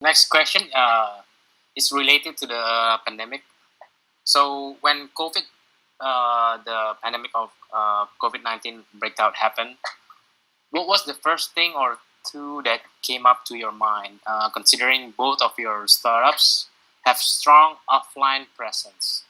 Next question is related to the pandemic. So when the pandemic of COVID-19 breakout happened, what was the first thing or two that came up to your mind, considering both of your startups have strong offline presence?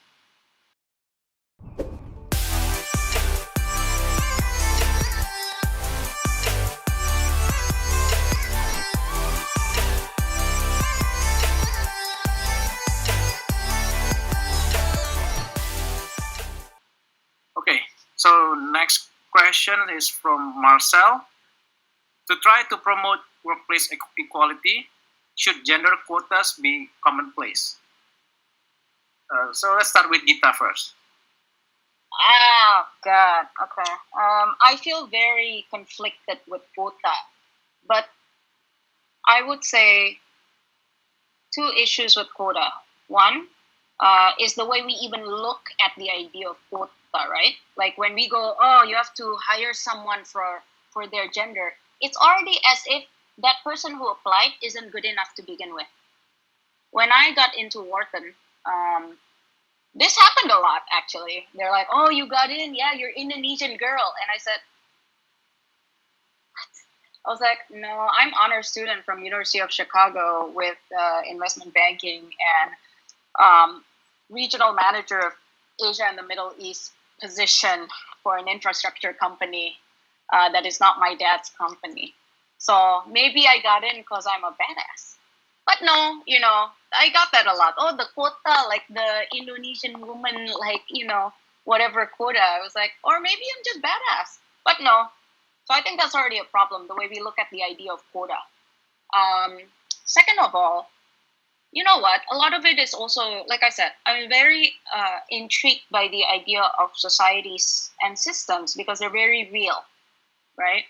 Okay, so next question is from Marcel. To try to promote workplace equality, should gender quotas be commonplace? So let's start with Gita first. Ah, God. Okay. I feel very conflicted with quota, but I would say two issues with quota. One is the way we even look at the idea of quota, right? Like when we go, oh, you have to hire someone for their gender. It's already as if that person who applied isn't good enough to begin with. When I got into Wharton, this happened a lot actually. They're like, "Oh, you got in? Yeah, you're Indonesian girl." And I was like, "No, I'm honor student from University of Chicago with investment banking and regional manager of Asia and the Middle East position for an infrastructure company that is not my dad's company. So maybe I got in because I'm a badass." But no, I got that a lot. Oh, the quota, like the Indonesian woman, like, whatever quota. I was like, or maybe I'm just badass. But no. So I think that's already a problem, the way we look at the idea of quota. Second of all, you know what? A lot of it is also, like I said, I'm very intrigued by the idea of societies and systems because they're very real, right?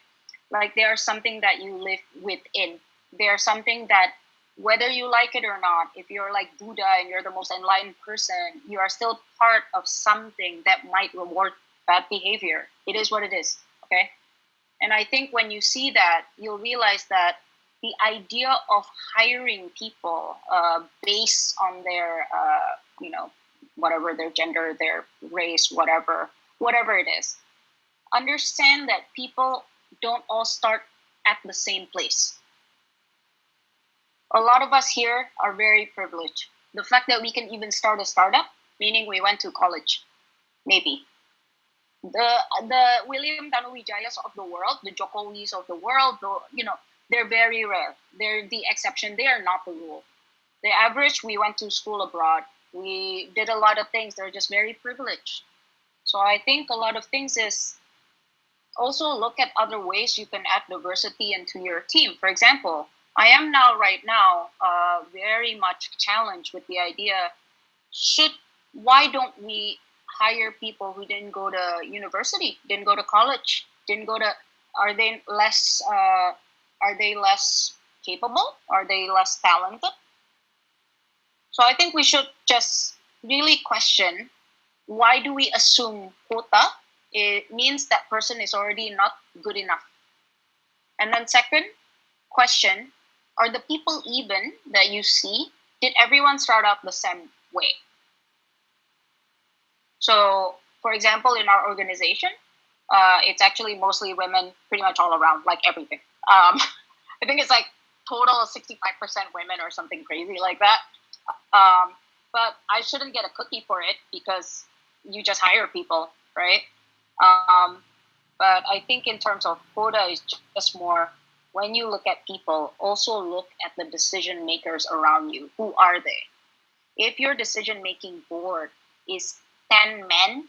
Like they are something that you live within. They are something that, whether you like it or not, if you're like Buddha and you're the most enlightened person, you are still part of something that might reward bad behavior. It is what it is, okay? And I think when you see that, you'll realize that the idea of hiring people based on their, whatever their gender, their race, whatever it is, understand that people don't all start at the same place. A lot of us here are very privileged. The fact that we can even start a startup, meaning we went to college, maybe. The William Tanuwijayas of the world, the Jokowis of the world, they're very rare. They're the exception. They are not the rule. The average, we went to school abroad. We did a lot of things. They're just very privileged. So I think a lot of things is also look at other ways you can add diversity into your team. For example, I am right now very much challenged with the idea, why don't we hire people who didn't go to university, didn't go to college, are they less capable? Are they less talented? So I think we should just really question, why do we assume quota? It means that person is already not good enough. And then second question, are the people even that you see, did everyone start out the same way? So, for example, in our organization, it's actually mostly women pretty much all around, like everything. I think it's like total of 65% women or something crazy like that. But I shouldn't get a cookie for it because you just hire people, right? But I think in terms of quota, is just more, when you look at people, also look at the decision makers around you. Who are they? If your decision making board is 10 men,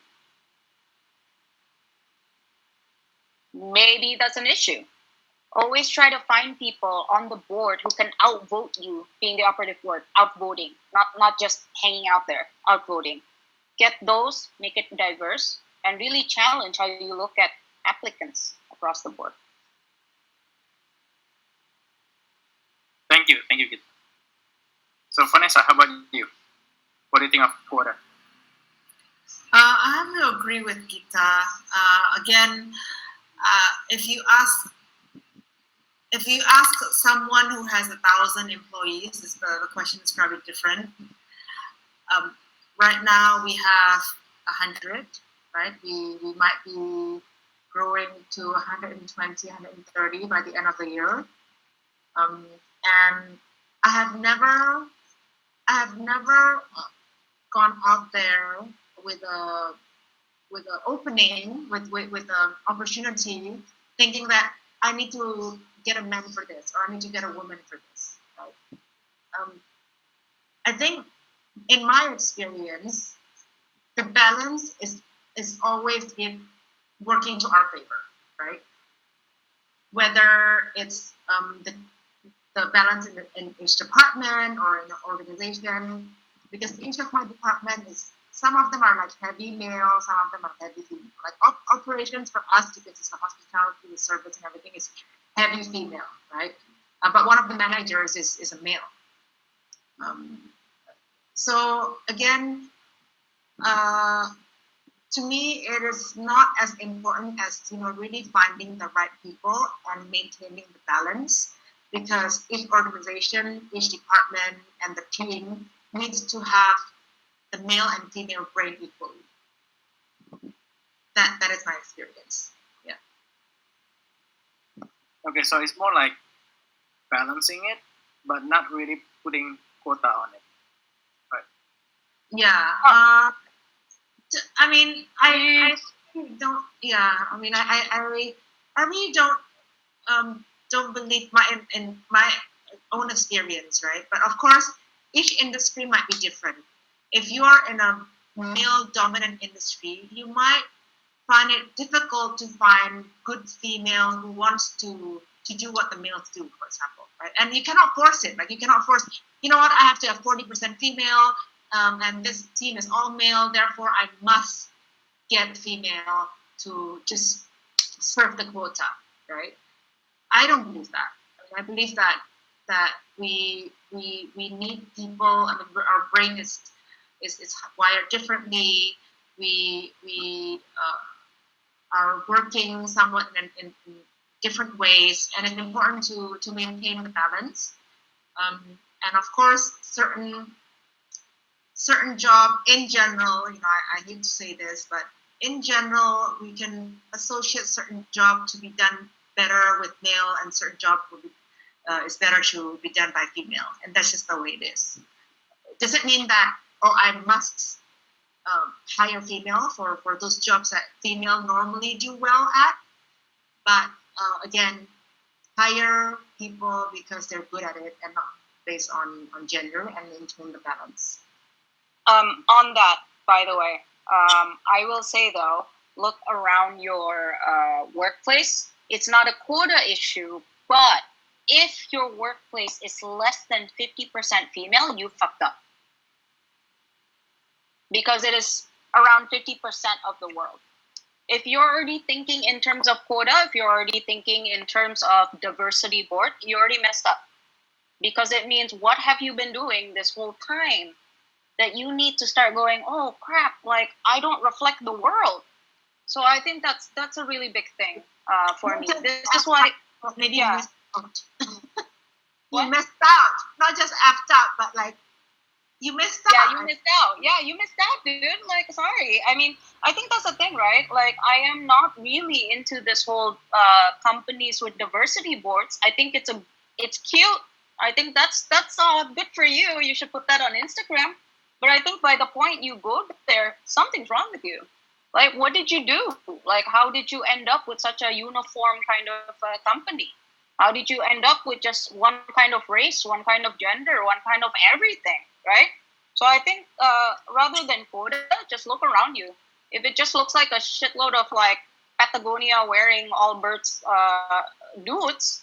maybe that's an issue. Always try to find people on the board who can outvote you, being the operative word, outvoting, not just hanging out there, outvoting. Get those, make it diverse, and really challenge how you look at applicants across the board. Thank you, Gita. So Vanessa, how about you? What do you think of quota? I have to agree with Gita. Again, if you ask if you ask someone who has 1,000 employees, the question is probably different. Right now we have 100, right? We might be growing to 120, 130 by the end of the year. And I have never gone out there with an opening, with an opportunity, thinking that I need to get a man for this or I need to get a woman for this. Right? I think, in my experience, the balance is always working to our favor, right? Whether it's the balance in each department or in the organization, because each of my department is, some of them are like heavy male, some of them are heavy female. Like operations for us, because it's the hospitality, the service and everything, is heavy female, right? But one of the managers is a male. So again, to me, it is not as important as really finding the right people and maintaining the balance, because each organization, each department, and the team needs to have the male and female brain equally. That is my experience. Yeah. Okay, so it's more like balancing it, but not really putting quota on it. Right. Yeah. I mean, I don't. Yeah. I mean, I really don't believe in my own experience, right? But of course, each industry might be different. If you are in a male-dominant industry, you might find it difficult to find good female who wants to do what the males do, for example, right? And you cannot force it. Like, you cannot force, what, I have to have 40% female, and this team is all male, therefore I must get female to just serve the quota, right? I don't believe that. I believe that we need people. I mean, our brain is wired differently. We are working somewhat in different ways, and it's important to maintain the balance. And of course, certain job in general, I hate to say this, but in general, we can associate certain job to be done better with male, and certain job will be, is better to be done by female, and that's just the way it is. Does it mean that I must hire female for those jobs that female normally do well at? But again, hire people because they're good at it and not based on gender, and maintain the balance. On that, by the way, I will say though, look around your workplace. It's not a quota issue, but if your workplace is less than 50% female, you fucked up. Because it is around 50% of the world. If you're already thinking in terms of quota, if you're already thinking in terms of diversity board, you already messed up. Because it means, what have you been doing this whole time that you need to start going, oh crap, like I don't reflect the world. So I think that's a really big thing for me. This is why maybe yeah. you missed out. You missed out, not just effed up, but like you missed out. Yeah, you missed out. Yeah, you missed out, dude. Like, sorry. I mean, I think that's the thing, right? Like, I am not really into this whole companies with diversity boards. I think it's cute. I think that's good for you. You should put that on Instagram. But I think by the point you go there, something's wrong with you. Like, what did you do? Like, how did you end up with such a uniform kind of company? How did you end up with just one kind of race, one kind of gender, one kind of everything, right? So I think rather than quota, just look around you. If it just looks like a shitload of like Patagonia wearing all birds dudes,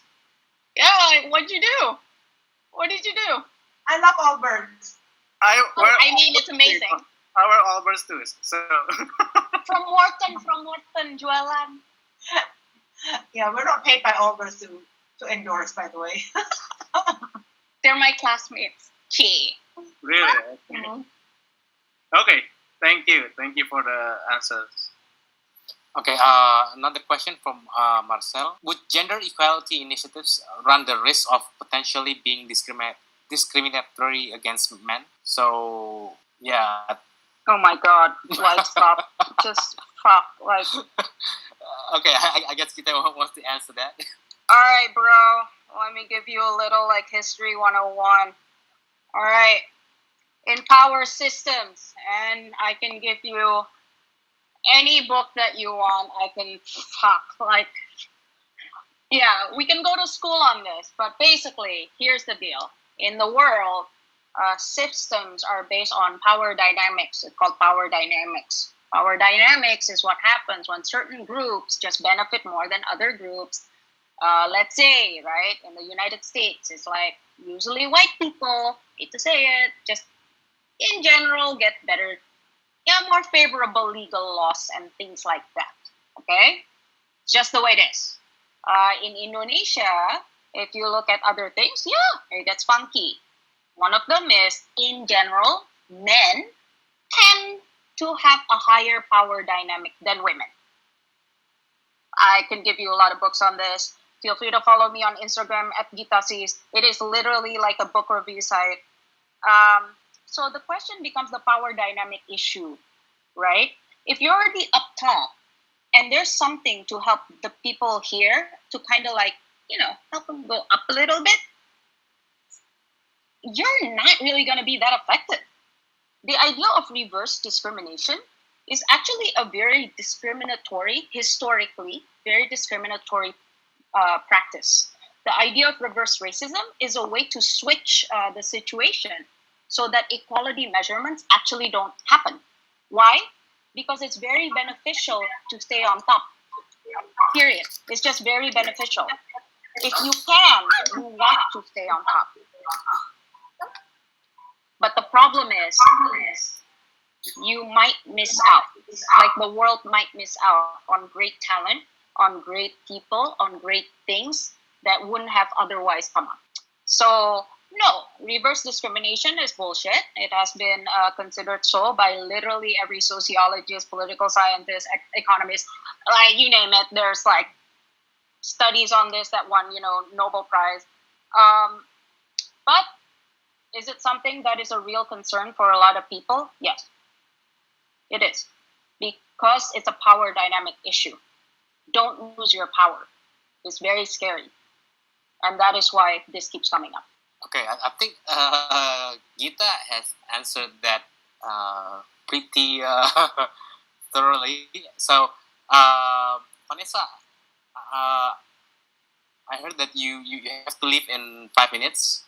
yeah, like, what'd you do? What did you do? I love all birds. I mean, it's amazing. I wear all birds too. So from Morton, jualan. Yeah, we're not paid by Allbirds to endorse, by the way. They're my classmates. Chi. Really? Okay. Okay. Thank you for the answers. Okay, another question from Marcel. Would gender equality initiatives run the risk of potentially being discriminatory against men? So, yeah. Oh my God! Like stop, just fuck. Like, Okay, I guess Gita wants to answer that. all right, bro. Let me give you a little like history 101. All right, in power systems, and I can give you any book that you want. I can fuck like, yeah, we can go to school on this, but basically, here's the deal. In the world, systems are based on power dynamics. It's called power dynamics. Power dynamics is what happens when certain groups just benefit more than other groups. Let's say, right, in the United States, it's like usually white people, hate to say it, just in general get better, yeah, more favorable legal laws and things like that. Okay? It's just the way it is. In Indonesia, if you look at other things, yeah, it gets funky. One of them is, in general, men tend to have a higher power dynamic than women. I can give you a lot of books on this. Feel free to follow me on Instagram at Gita Sees. It is literally like a book review site. So the question becomes the power dynamic issue, right? If you're already up top and there's something to help the people here to kind of like, help them go up a little bit, you're not really going to be that affected. The idea of reverse discrimination is actually a very discriminatory, historically, very discriminatory practice. The idea of reverse racism is a way to switch the situation so that equality measurements actually don't happen. Why? Because it's very beneficial to stay on top. Period. It's just very beneficial. If you can, you want to stay on top. But the problem is, you might miss out. Like the world might miss out on great talent, on great people, on great things that wouldn't have otherwise come up. So, no, reverse discrimination is bullshit. It has been considered so by literally every sociologist, political scientist, economist, like you name it. There's like studies on this that won, Nobel Prize. But is it something that is a real concern for a lot of people? Yes, it is. Because it's a power dynamic issue. Don't lose your power. It's very scary. And that is why this keeps coming up. Okay, I think Gita has answered that pretty thoroughly. So, Vanessa, I heard that you have to leave in 5 minutes.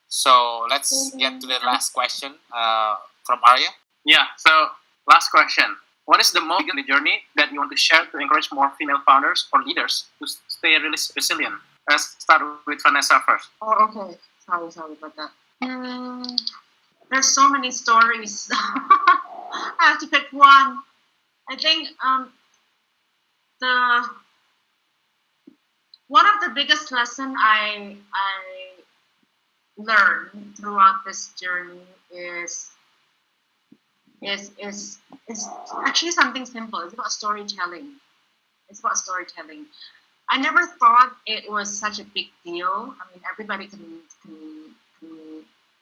So let's get to the last question from Arya. Yeah, so last question. What is the most in the journey that you want to share to encourage more female founders or leaders to stay really resilient? Let's start with Vanessa first. Oh, okay. Sorry about that. There's so many stories. I have to pick one. I think one of the biggest lesson I learned throughout this journey is actually something simple. It's about storytelling. I never thought it was such a big deal. I mean, everybody can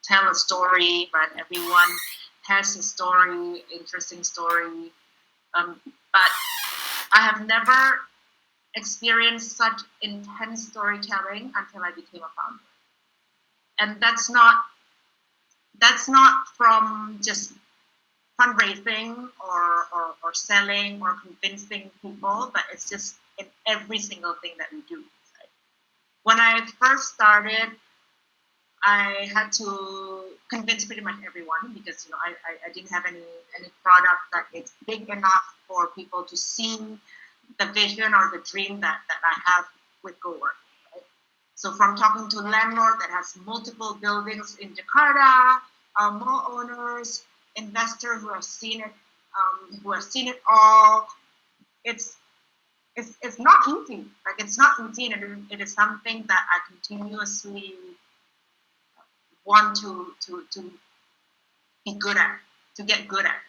tell a story, but everyone has a story, interesting story. But I have never experienced such intense storytelling until I became a founder. And that's not from just fundraising or selling or convincing people, but it's just in every single thing that we do. Right? When I first started, I had to convince pretty much everyone because I didn't have any product that is big enough for people to see the vision or the dream that I have with GoWork. Right? So from talking to a landlord that has multiple buildings in Jakarta, mall owners, investors who have seen it all, it's not easy. Like it's not easy, and it is something that I continuously want to be good at, to get good at.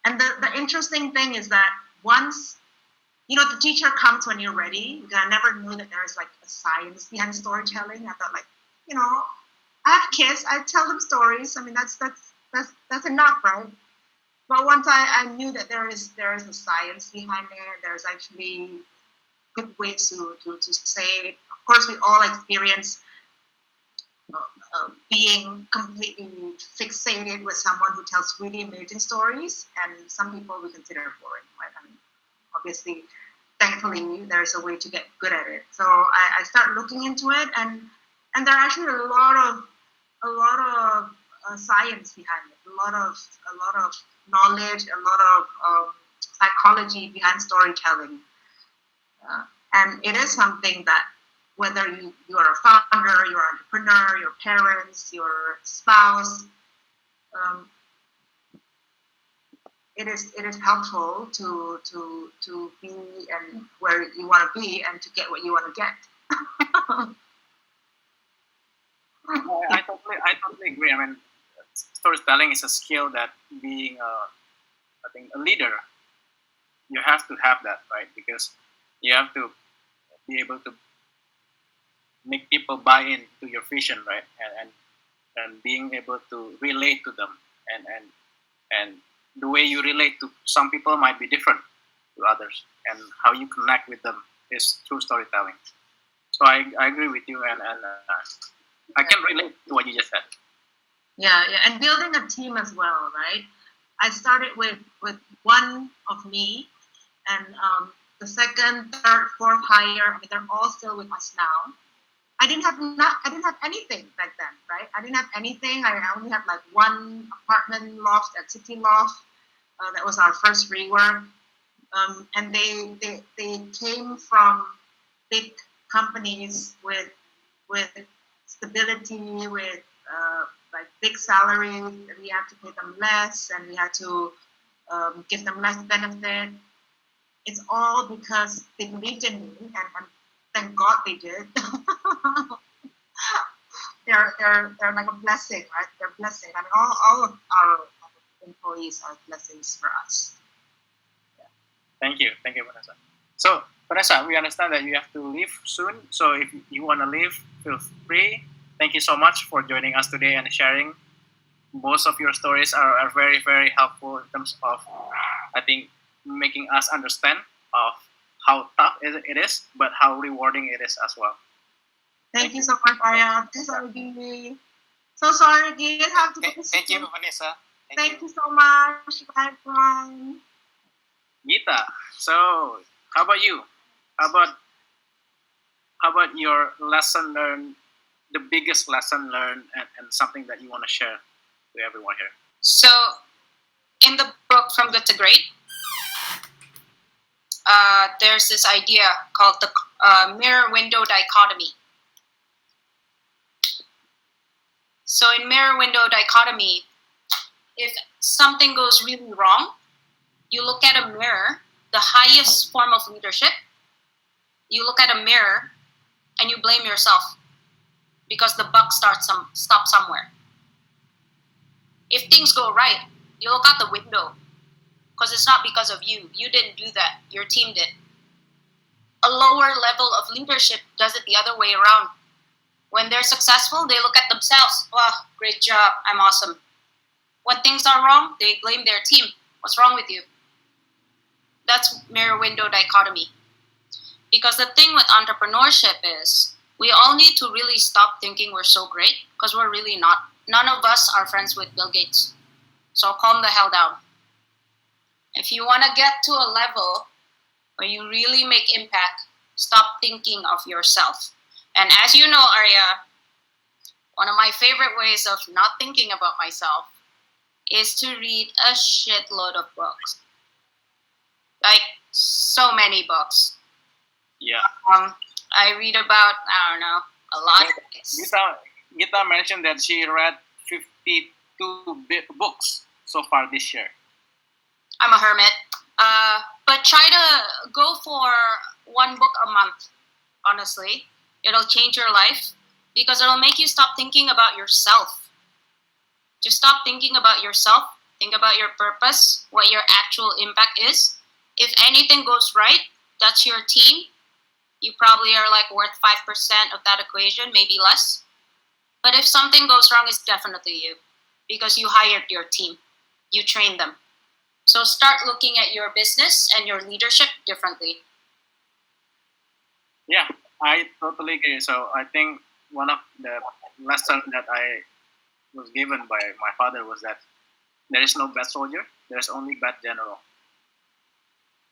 And the interesting thing is that once, the teacher comes when you're ready. I never knew that there's like a science behind storytelling. I thought I have kids, I tell them stories. I mean, that's enough, right? But once I knew that there is a science behind it, there's actually good ways to say it. Of course, we all experience being completely fixated with someone who tells really amazing stories, and some people we consider boring, right? I mean, obviously, thankfully, there's a way to get good at it. So I start looking into it, and there are actually a lot of science behind it, a lot of knowledge, a lot of psychology behind storytelling, and it is something that whether you are a founder, you're an entrepreneur, your parents, your spouse, it is helpful to be and where you want to be and to get what you want to get. I totally agree. I mean, storytelling is a skill that being I think a leader, you have to have that, right? Because you have to be able to make people buy into your vision, right? And being able to relate to them, and the way you relate to some people might be different to others, and how you connect with them is through storytelling. So I agree with you, and I can relate to what you just said. Yeah, and building a team as well, right? I started with one of me, and the second, third, fourth hire, I mean, they're all still with us now. I didn't have anything back then, right? I didn't have anything. I only had like one apartment loft at City Loft. That was our first rework, and they came from big companies with stability, with like big salaries. We had to pay them less, and we had to give them less benefit. It's all because they believed in me, and thank God they did. they're like a blessing, right? They're a blessing. I mean, all of our employees are blessings for us. Yeah. Thank you, Vanessa. So, Vanessa, we understand that you have to leave soon. So, if you want to leave, feel free. Thank you so much for joining us today and sharing. Most of your stories are very, very helpful in terms of, I think, making us understand of how tough it is, but how rewarding it is as well. Thank you so much, Arya. Sorry, so sorry, Gita. Have to Thank you, Vanessa. Thank you so much. Bye, everyone. Gita, so how about you? How about your lesson learned, the biggest lesson learned, and something that you want to share to everyone here? So, in the book From Good to Great, there's this idea called the mirror window dichotomy. So in mirror window dichotomy, if something goes really wrong, you look at a mirror, the highest form of leadership, you look at a mirror and you blame yourself because the buck stops somewhere. If things go right, you look out the window because it's not because of you. You didn't do that. Your team did. A lower level of leadership does it the other way around. When they're successful, they look at themselves. Wow, great job. I'm awesome. When things are wrong, they blame their team. What's wrong with you? That's mirror window dichotomy. Because the thing with entrepreneurship is we all need to really stop thinking we're so great because we're really not. None of us are friends with Bill Gates. So calm the hell down. If you want to get to a level where you really make impact, stop thinking of yourself. And as you know, Arya, one of my favorite ways of not thinking about myself is to read a shitload of books. Like, so many books. Yeah. I read about, I don't know, a lot of things. Gita mentioned that she read 52 books so far this year. I'm a hermit. But try to go for one book a month, honestly. It'll change your life because it'll make you stop thinking about yourself. Just stop thinking about yourself Think about your purpose, what your actual impact is. If anything goes right, that's your team. You probably are like worth 5% of that equation, maybe less. But if something goes wrong, it's definitely you, because you hired your team. You trained them. So start looking at your business and your leadership differently. Yeah, I totally agree. So I think one of the lessons that I was given by my father was that there is no bad soldier, there's only bad general.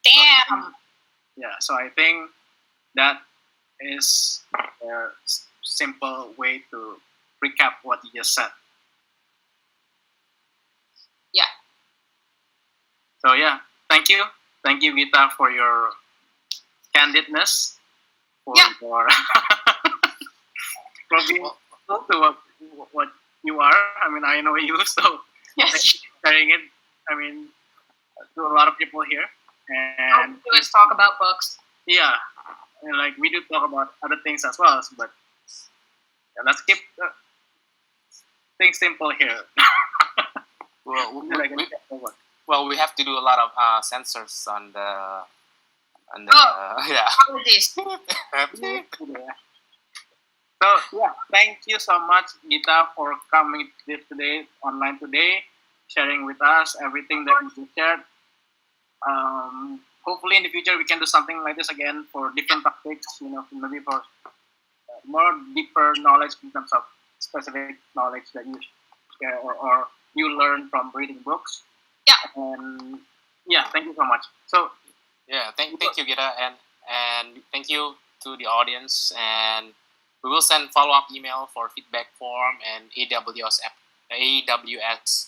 Damn. Yeah, so I think that is a simple way to recap what you just said. Yeah. So yeah, thank you, Gita, for your candidness, for your for being true to what you are. I mean, I know you, so Yes. thank you for sharing it. I mean, to a lot of people here, All and we do is talk about books. yeah, and like we do talk about other things as well, but yeah, let's keep things simple here. Well, Like, we have to do a lot of sensors on the yeah. Apologies. So yeah, thank you so much, Gita, for coming today online today, sharing with us everything that you just shared. Hopefully in the future we can do something like this again for different topics. You know, maybe for more deeper knowledge in terms of specific knowledge that you share or you learn from reading books. Yeah. And yeah, thank you so much. So Yeah, thank you, Gita, and thank you to the audience. And we will send follow-up email for feedback form and AWS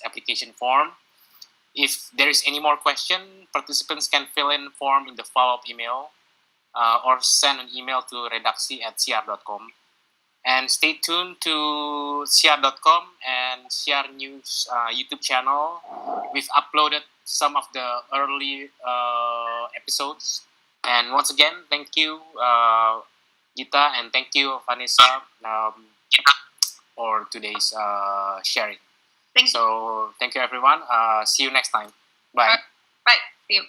application form. If there is any more question, participants can fill in form in the follow-up email or send an email to redaksi@siar.com. And stay tuned to siar.com and Sjahrir News YouTube channel. We've uploaded some of the early episodes. And once again, thank you, Gita, and thank you, Vanessa, for today's sharing. Thank you. So thank you, everyone. See you next time. Bye. Bye. See you.